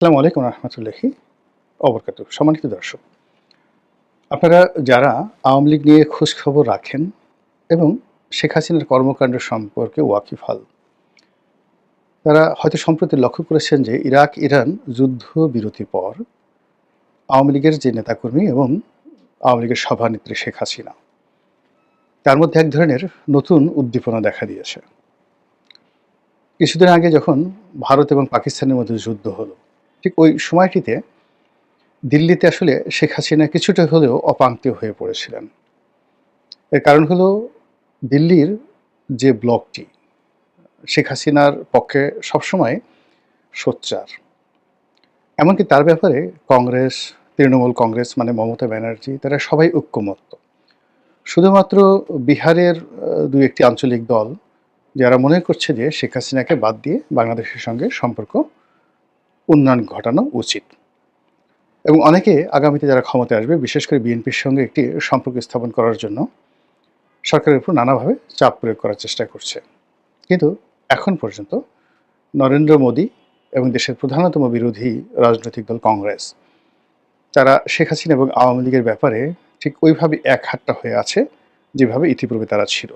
আসসালামু আলাইকুম রহমতুল্লাহি অবরকাতুহ। সম্মানিত দর্শক, আপনারা যারা আওয়ামী লীগ নিয়ে খোঁজখবর রাখেন এবং শেখ হাসিনার কর্মকাণ্ড সম্পর্কে ওয়াকিবহাল, তারা হয়তো সম্প্রতি লক্ষ্য করেছেন যে ইরাক ইরান যুদ্ধ বিরতির পর আওয়ামী লীগের যে নেতাকর্মী এবং আওয়ামী লীগের সভানেত্রী শেখ হাসিনা, তার মধ্যে এক ধরনের নতুন উদ্দীপনা দেখা দিয়েছে। কিছুদিন আগে যখন ভারত এবং পাকিস্তানের মধ্যে যুদ্ধ হলো, ঠিক ওই সময়টিতে দিল্লিতে আসলে শেখ হাসিনা কিছুটা হলেও অপাঙ্ক্তেয় হয়ে পড়েছিলেন। এর কারণ হলো দিল্লির যে ব্লকটি শেখ হাসিনার পক্ষে সবসময় সোচ্চার। এমনকি তার ব্যাপারে কংগ্রেস, তৃণমূল কংগ্রেস মানে মমতা ব্যানার্জি, তারা সবাই ঐক্যমত্য। শুধুমাত্র বিহারের ২-১টি আঞ্চলিক দল যারা মনে করছে যে শেখ হাসিনাকে বাদ দিয়ে বাংলাদেশের সঙ্গে সম্পর্ক উন্নয়ন ঘটানো উচিত। এবং অনেকে আগামীতে যারা ক্ষমতায় আসবে, বিশেষ করে বিএনপির সঙ্গে একটি সম্পর্ক স্থাপন করার জন্য সরকারের উপর নানাভাবে চাপ প্রয়োগ করার চেষ্টা করছে। কিন্তু এখন পর্যন্ত নরেন্দ্র মোদী এবং দেশের প্রধানতম বিরোধী রাজনৈতিক দল কংগ্রেস, তারা শেখ হাসিনা এবং আওয়ামী লীগের ব্যাপারে ঠিক ওইভাবে একহাট্টা হয়ে আছে যেভাবে ইতিপূর্বে তারা ছিল।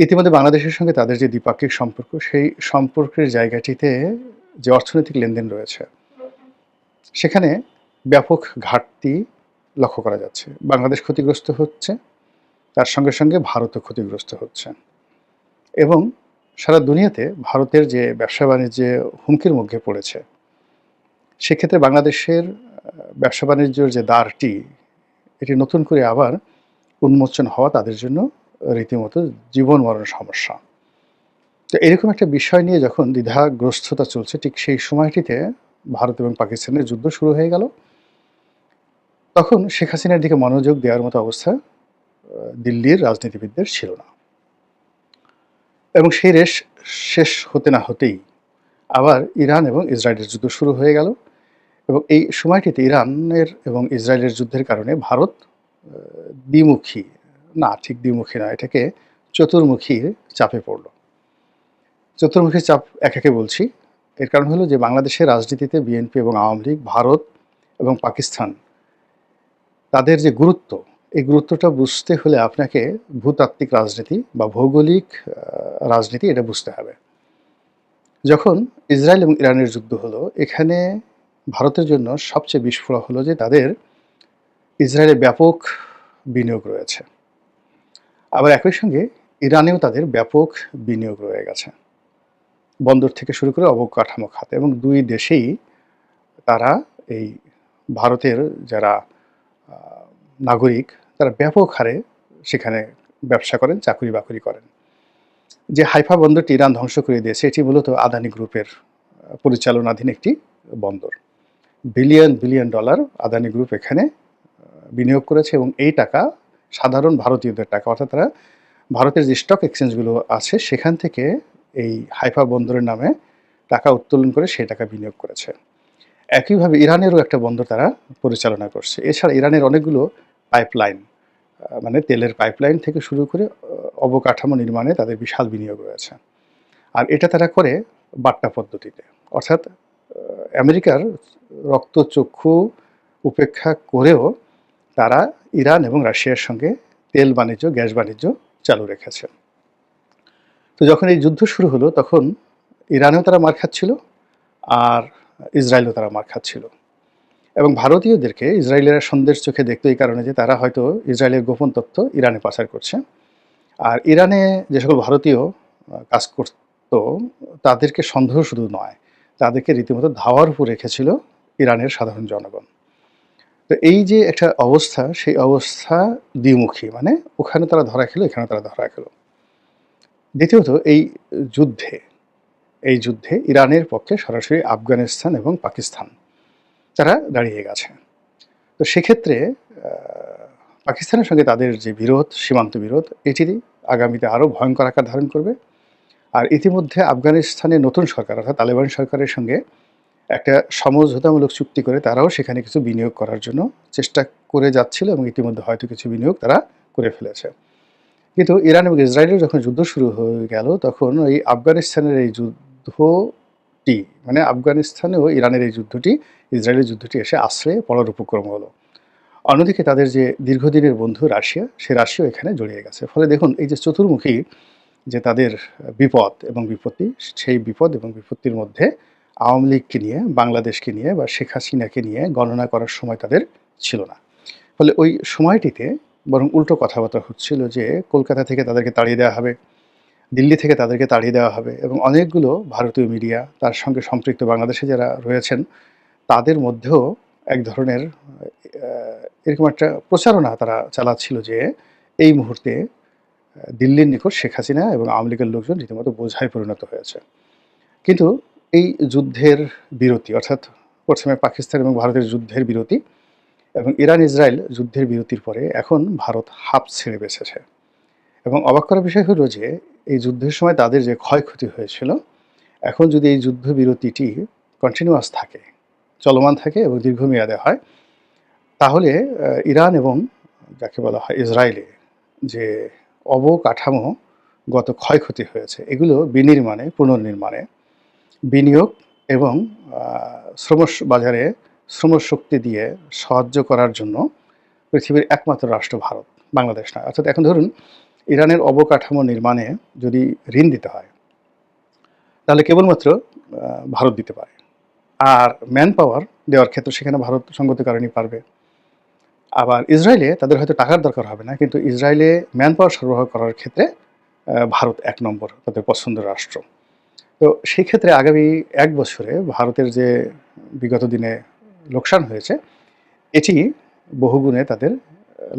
ইতিমধ্যে বাংলাদেশের সঙ্গে তাদের যে দ্বিপাক্ষিক সম্পর্ক, সেই সম্পর্কের জায়গাটিতে যে অর্থনৈতিক লেনদেন রয়েছে, সেখানে ব্যাপক ঘাটতি লক্ষ্য করা যাচ্ছে। বাংলাদেশ ক্ষতিগ্রস্ত হচ্ছে, তার সঙ্গে সঙ্গে ভারতও ক্ষতিগ্রস্ত হচ্ছে এবং সারা দুনিয়াতে ভারতের যে ব্যবসা বাণিজ্যে হুমকির মুখে পড়েছে, সেক্ষেত্রে বাংলাদেশের ব্যবসা বাণিজ্যের যে দ্বারটি, এটি নতুন করে আবার উন্মোচন হওয়া তাদের জন্য রীতিমতো জীবন মরণ সমস্যা। তো এরকম একটা বিষয় নিয়ে যখন দ্বিধাগ্রস্ততা চলছে, ঠিক সেই সময়টিতে ভারত এবং পাকিস্তানের যুদ্ধ শুরু হয়ে গেল। তখন শেখ হাসিনার দিকে মনোযোগ দেওয়ার মতো অবস্থা দিল্লির রাজনীতিবিদদের ছিল না। এবং সেই রেশ শেষ হতে না হতেই আবার ইরান এবং ইসরায়েলের যুদ্ধ শুরু হয়ে গেল। এবং এই সময়টিতে ইরানের এবং ইসরায়েলের যুদ্ধের কারণে ভারত দ্বিমুখী, না ঠিক দ্বিমুখী না, এটাকে চতুর্মুখী চাপে পড়ল। চতুর্মুখী চাপ একে বলছি, এর কারণ হলো যে বাংলাদেশের রাজনীতিতে বিএনপি এবং আওয়ামী লীগ, ভারত এবং পাকিস্তান, তাদের যে গুরুত্ব, এই গুরুত্বটা বুঝতে হলে আপনাকে ভূতাত্ত্বিক রাজনীতি বা ভৌগোলিক রাজনীতি এটা বুঝতে হবে। যখন ইসরায়েল এবং ইরানের যুদ্ধ হলো, এখানে ভারতের জন্য সবচেয়ে বিস্ফোরক হলো যে তাদের ইসরায়েলে ব্যাপক বিনিয়োগ রয়েছে। আবার একই সঙ্গে ইরানেও তাদের ব্যাপক বিনিয়োগ রয়ে গেছে, বন্দর থেকে শুরু করে অবকাঠামো খাতে। এবং দুই দেশেই তারা এই ভারতের যারা নাগরিক, তারা ব্যাপক হারে সেখানে ব্যবসা করেন, চাকরি বাকরি করেন। যে হাইফা বন্দরটি ইরান ধ্বংস করে দিয়েছে, এটি মূলত আদানি গ্রুপের পরিচালনাধীন একটি বন্দর। Billion billion dollar Adani group এখানে বিনিয়োগ করেছে এবং এই টাকা সাধারণ ভারতীয়দের টাকা, অর্থাৎ তারা ভারতের যে স্টক এক্সচেঞ্জগুলো আছে সেখান থেকে এই হাইফা বন্দরের নামে টাকা উত্তোলন করে সেই টাকা বিনিয়োগ করেছে। একইভাবে ইরানেরও একটা বন্দর তারা পরিচালনা করছে। এছাড়া ইরানের অনেকগুলো পাইপলাইন, মানে তেলের পাইপলাইন থেকে শুরু করে অবকাঠামো নির্মাণে তাদের বিশাল বিনিয়োগ রয়েছে। আর এটা তারা করে বাট্টা পদ্ধতিতে, অর্থাৎ আমেরিকার রক্তচক্ষু উপেক্ষা করেও তারা ইরান এবং রাশিয়ার সঙ্গে তেল বাণিজ্য, গ্যাস বাণিজ্য চালু রেখেছে। তো যখন এই যুদ্ধ শুরু হলো, তখন ইরানেও তারা মার খাচ্ছিল, আর ইসরায়েলও তারা মার খাচ্ছিল। এবং ভারতীয়দেরকে ইসরায়েলিরা সন্দেহের চোখে দেখতো এই কারণে যে তারা হয়তো ইসরায়েলের গোপন তথ্য ইরানে পাচার করছে। আর ইরানে যে সকল ভারতীয় কাজ করত, তাদেরকে সন্দেহ শুধু নয়, তাদেরকে রীতিমতো ধাওয়ার উপর রেখেছিল ইরানের সাধারণ জনগণ। তো এই যে একটা অবস্থা, সেই অবস্থা দ্বিমুখী, মানে ওখানে তারা ধরা খেলো, এখানে তারা ধরা খেলো। দ্বিতীয়ত এই যুদ্ধে ইরানের পক্ষে সরাসরি আফগানিস্তান এবং পাকিস্তান তারা দাঁড়িয়ে গেছে। তো সেক্ষেত্রে পাকিস্তানের সঙ্গে তাদের যে বিরোধ, সীমান্ত বিরোধ, এটি আগামীতে আরও ভয়ঙ্কর আকার ধারণ করবে। আর ইতিমধ্যে আফগানিস্তানের নতুন সরকার, অর্থাৎ তালেবান সরকারের সঙ্গে একটা সমঝোতামূলক চুক্তি করে তারাও সেখানে কিছু বিনিয়োগ করার জন্য চেষ্টা করে যাচ্ছিল এবং ইতিমধ্যে হয়তো কিছু বিনিয়োগ তারা করে ফেলেছে। কিন্তু ইরান এবং ইসরায়েলের যখন যুদ্ধ শুরু হয়ে গেল, তখন ওই আফগানিস্তানের এই যুদ্ধ যুদ্ধটি, মানে আফগানিস্তানেও ইরানের এই যুদ্ধটি, ইসরায়েলের যুদ্ধটি এসে আশ্রয়ে পড়ার উপক্রম হলো। অন্যদিকে তাদের যে দীর্ঘদিনের বন্ধু রাশিয়া, সে রাশিয়াও এখানে জড়িয়ে গেছে। ফলে দেখুন এই যে চতুর্মুখী যে তাদের বিপদ এবং বিপত্তি, সেই বিপদ এবং বিপত্তির মধ্যে আওয়ামী লীগকে নিয়ে, বাংলাদেশকে নিয়ে বা শেখ হাসিনাকে নিয়ে গণনা করার সময় তাদের ছিল না। ফলে ওই সময়টিতে বরং উল্টো কথাবার্তা হচ্ছিল যে কলকাতা থেকে তাদেরকে তাড়িয়ে দেওয়া হবে, দিল্লি থেকে তাদেরকে তাড়িয়ে দেওয়া হবে এবং অনেকগুলো ভারতীয় মিডিয়া, তার সঙ্গে সম্পৃক্ত বাংলাদেশে যারা রয়েছেন, তাদের মধ্যেও এক ধরনের এরকম একটা প্রচারণা তারা চালাচ্ছিল যে এই মুহূর্তে দিল্লির নিকট শেখ হাসিনা এবং আওয়ামী লীগের লোকজন রীতিমতো বোঝায় পরিণত হয়েছে। কিন্তু এই যুদ্ধের বিরতি, অর্থাৎ প্রথমে পাকিস্তান এবং ভারতের যুদ্ধের বিরতি এবং ইরান ইসরায়েল যুদ্ধের বিরতির পরে এখন ভারত হাঁপ ছেড়ে বেঁচেছে। এবং অবাক করার বিষয় হলো যে এই যুদ্ধের সময় তাদের যে ক্ষয়ক্ষতি হয়েছিল, এখন যদি এই যুদ্ধবিরতিটি কন্টিনিউয়াস থাকে, চলমান থাকে এবং দীর্ঘমেয়াদে হয়, তাহলে ইরান এবং যাকে বলা হয় ইসরায়েলে যে অবকাঠামোগত ক্ষয়ক্ষতি হয়েছে, এগুলো বিনির্মাণে, পুনর্নির্মাণে, বিনিয়োগ এবং বাজারে শ্রমশক্তি দিয়ে সাহায্য করার জন্য পৃথিবীর একমাত্র রাষ্ট্র ভারত, বাংলাদেশ নয়। অর্থাৎ এখন ধরুন ইরানের অবকাঠামো নির্মাণে যদি ঋণ দিতে হয়, তাহলে কেবলমাত্র ভারত দিতে পারে। আর ম্যান পাওয়ার দেওয়ার ক্ষেত্রে সেখানে ভারত সঙ্গত কারণেই পারবে। আবার ইসরায়েলে তাদের হয়তো টাকার দরকার হবে না, কিন্তু ইসরায়েলে ম্যান পাওয়ার সরবরাহ করার ক্ষেত্রে ভারত ১ নম্বর তাদের পছন্দের রাষ্ট্র। তো সেই ক্ষেত্রে আগামী ১ বছরে ভারতের যে বিগত দিনে লোকসান হয়েছে, এটি বহুগুণে তাদের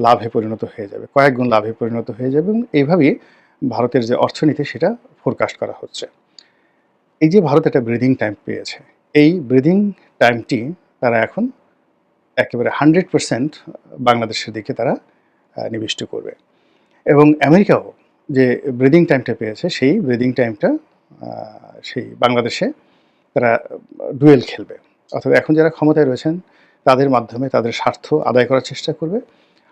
লাভে পরিণত হয়ে যাবে, কয়েক গুণ লাভে পরিণত হয়ে যাবে এবং এইভাবেই ভারতের যে অর্থনীতি সেটা ফোরকাস্ট করা হচ্ছে। এই যে ভারত একটা ব্রিদিং টাইম পেয়েছে, এই ব্রিদিং টাইমটি তারা এখন একেবারে 100% বাংলাদেশের দিকে তারা নিবিষ্ট করবে। এবং আমেরিকাও যে ব্রিদিং টাইমটা পেয়েছে, সেই ব্রিদিং টাইমটা সেই বাংলাদেশে তারা ডুয়েল খেলবে। অর্থাৎ এখন যারা ক্ষমতায় রয়েছেন তাদের মাধ্যমে তাদের স্বার্থ আদায় করার চেষ্টা করবে।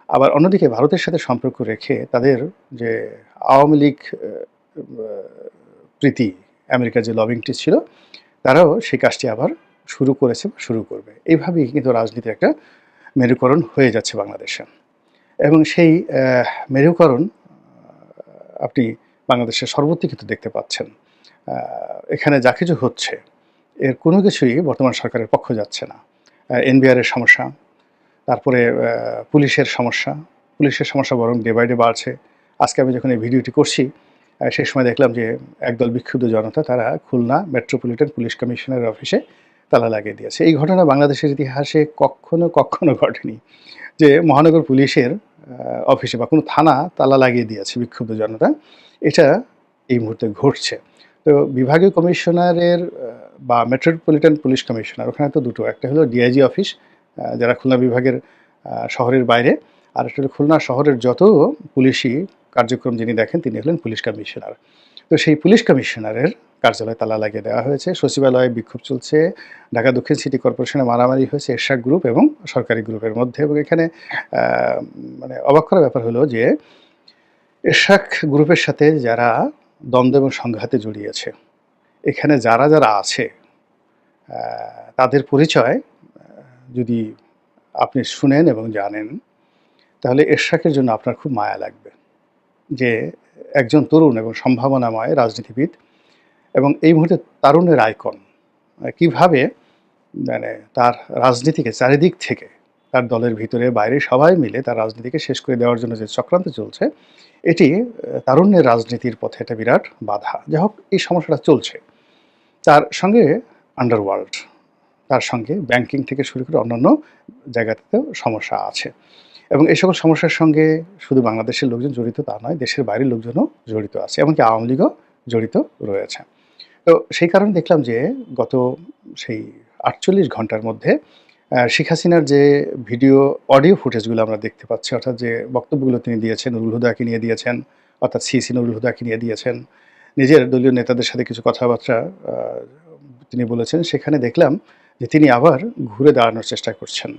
আবার অন্যদিকে ভারতের সাথে সম্পর্ক রেখে তাদের যে আওয়ামী লীগ প্রীতি, আমেরিকার যে লবিংটি ছিল, তারাও সেই কাজটি আবার শুরু করেছে বা শুরু করবে। এইভাবেই কিন্তু রাজনীতির একটা মেরুকরণ হয়ে যাচ্ছে বাংলাদেশে। এবং সেই মেরুকরণ আপনি বাংলাদেশের সর্বত্রই কিন্তু দেখতে পাচ্ছেন। এখানে যা কিছু হচ্ছে, এর কোনো কিছুই বর্তমান সরকারের পক্ষ যাচ্ছে না। এনবিআরের সমস্যা, তারপরে পুলিশের সমস্যা বরং ডে বাই ডে বাড়ছে। আজকে আমি যখন এই ভিডিওটি করছি, সেই সময় দেখলাম যে একদল বিক্ষুব্ধ জনতা তারা খুলনা মেট্রোপলিটন পুলিশ কমিশনারের অফিসে তালা লাগিয়ে দিয়েছে। এই ঘটনা বাংলাদেশের ইতিহাসে কখনো ঘটেনি যে মহানগর পুলিশের অফিসে বা কোনো থানা তালা লাগিয়ে দিয়েছে বিক্ষুব্ধ জনতা। এটা এই মুহূর্তে ঘটছে। তো বিভাগীয় কমিশনারের বা মেট্রোপলিটন পুলিশ কমিশনার, ওখানে তো দুটো, একটা হলো ডিআইজি অফিস যারা খুলনা বিভাগের শহরের বাইরে, আর একটা হলো খুলনা শহরের যত পুলিশি কার্যক্রম যিনি দেখেন তিনি হলেন পুলিশ কমিশনার। তো সেই পুলিশ কমিশনারের কার্যালয়ে তালা লাগিয়ে দেওয়া হয়েছে, সচিবালয়ে বিক্ষোভ চলছে, ঢাকা দক্ষিণ সিটি কর্পোরেশনে মারামারি হয়েছে এরশাদ গ্রুপ এবং সরকারি গ্রুপের মধ্যে। এবং এখানে মানে অবাক করার ব্যাপার হলো যে এরশাদ গ্রুপের সাথে যারা দ্বন্দ্ব এবং সংঘাতে জড়িয়েছে, এখানে যারা আছে তাদের পরিচয় যদি আপনি শুনেন এবং জানেন, তাহলে এরশাদের জন্য আপনার খুব মায়া লাগবে যে একজন তরুণ এবং সম্ভাবনাময় রাজনীতিবিদ এবং এই মুহূর্তে তারুণ্যের আইকন কিভাবে মানে তার রাজনীতিকে চারিদিক থেকে তার দলের ভিতরে বাইরে সবাই মিলে তার রাজনীতিকে শেষ করে দেওয়ার জন্য যে চক্রান্ত চলছে, এটি তারুণ্যের রাজনীতির পথে একটা বিরাট বাধা। যাই হোক, এই সমস্যাটা চলছে। তার সঙ্গে আন্ডারওয়ার্ল্ড, তার সঙ্গে ব্যাংকিং থেকে শুরু করে অন্যান্য জায়গাতেও সমস্যা আছে। এবং এই সকল সমস্যার সঙ্গে শুধু বাংলাদেশের লোকজন জড়িত তা নয়, দেশের বাইরের লোকজনও জড়িত আছে, এমনকি আওয়ামী লীগও জড়িত রয়েছে। তো সেই কারণে দেখলাম যে গত সেই ৪৮ ঘন্টার মধ্যে শেখ হাসিনার যে অডিও ফুটেজগুলো আমরা দেখতে পাচ্ছি, অর্থাৎ যে বক্তব্যগুলো তিনি দিয়েছেন, নুরুল হুদাকে নিয়ে দিয়েছেন, অর্থাৎ সিসি নুরুল হুদাকে নিয়ে দিয়েছেন, নিজের দলীয় নেতাদের সাথে কিছু কথাবার্তা তিনি বলেছেন, সেখানে দেখলাম যে তিনি আবার ঘুরে দাঁড়ানোর চেষ্টা করছেন।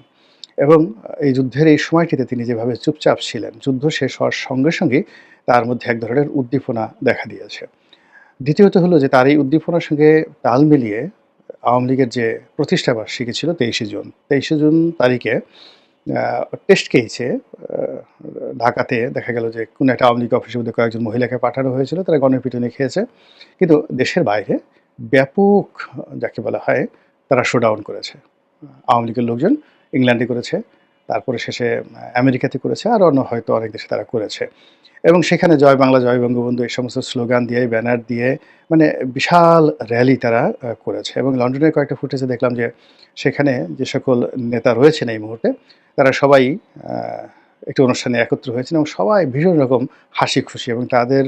এবং এই যুদ্ধের এই সময়টিতে তিনি যেভাবে চুপচাপ ছিলেন, যুদ্ধ শেষ হওয়ার সঙ্গে সঙ্গেই তার মধ্যে এক ধরনের উদ্দীপনা দেখা দিয়েছে। দ্বিতীয়ত হলো যে তার এই উদ্দীপনার সঙ্গে তাল মিলিয়ে আওয়ামী লীগের যে প্রতিষ্ঠা বার্ষিকী ছিল 23শে জুন। 23শে জুন তারিখে টেস্ট কেসে ঢাকাতে দেখা গেল যে কোনো একটা আওয়ামী লীগ অফিসের মধ্যে কয়েকজন মহিলাকে পাঠানো হয়েছিল, তারা গণপিটুনি খেয়েছে। কিন্তু দেশের বাইরে ব্যাপক যাকে বলা হয় তারা শোডাউন করেছে। আওয়ামী লীগের লোকজন ইংল্যান্ডে করেছে, তারপরে শেষে আমেরিকাতে করেছে, আর অন্য হয়তো অনেক দেশে তারা করেছে। এবং সেখানে জয় বাংলা, জয় বঙ্গবন্ধু এই সমস্ত স্লোগান দিয়ে, ব্যানার দিয়ে মানে বিশাল র্যালি তারা করেছে। এবং লন্ডনের কয়েকটা ফুটেজে দেখলাম যে সেখানে যে সকল নেতা রয়েছেন এই মুহূর্তে, তারা সবাই একটি অনুষ্ঠানে একত্র হয়েছেন এবং সবাই ভীষণ রকম হাসি খুশি, এবং তাদের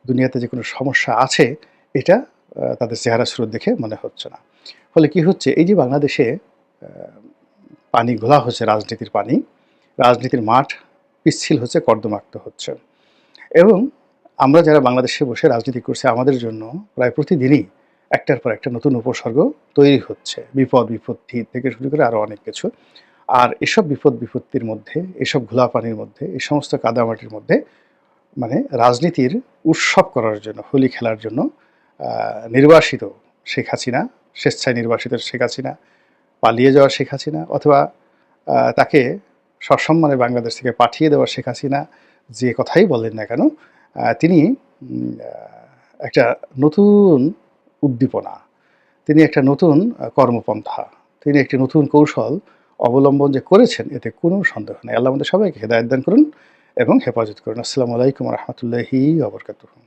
দুনিয়াতে যে কোনো সমস্যা আছে এটা তাদের চেহারা স্রোত দেখে মনে হচ্ছে না। ফলে কি হচ্ছে, এই যে বাংলাদেশে পানি ঘোলা হচ্ছে, রাজনীতির পানি, রাজনীতির মাঠ পিচ্ছিল হচ্ছে, কর্দমাক্ত হচ্ছে। এবং আমরা যারা বাংলাদেশে বসে রাজনীতি করছি, আমাদের জন্য প্রায় প্রতিদিনই একটার পর একটা নতুন উপসর্গ তৈরি হচ্ছে, বিপদ বিপত্তি থেকে শুরু করে আরও অনেক কিছু। আর এসব বিপদ বিপত্তির মধ্যে, এসব ঘোলা পানির মধ্যে, এই সমস্ত কাদামাটির মধ্যে মানে রাজনীতির উৎসব করার জন্য, হোলি খেলার জন্য নির্বাসিত শেখ হাসিনা, স্বেচ্ছায় নির্বাসিত শেখ হাসিনা, পালিয়ে যাওয়া শেখ হাসিনা, অথবা তাকে সসম্মানে বাংলাদেশ থেকে পাঠিয়ে দেওয়া শেখ হাসিনা, যে কথাই বলেন না কেন, তিনি একটা নতুন উদ্দীপনা, তিনি একটা নতুন কর্মপন্থা, তিনি একটি নতুন কৌশল অবলম্বন যে করেছেন, এতে কোনো সন্দেহ নেই। আল্লাহ আমাদের সবাইকে হেদায়েত দান করুন এবং হেফাজত করুন। আসসালামু আলাইকুম ওয়া রাহমাতুল্লাহি ওয়া বারাকাতুহু।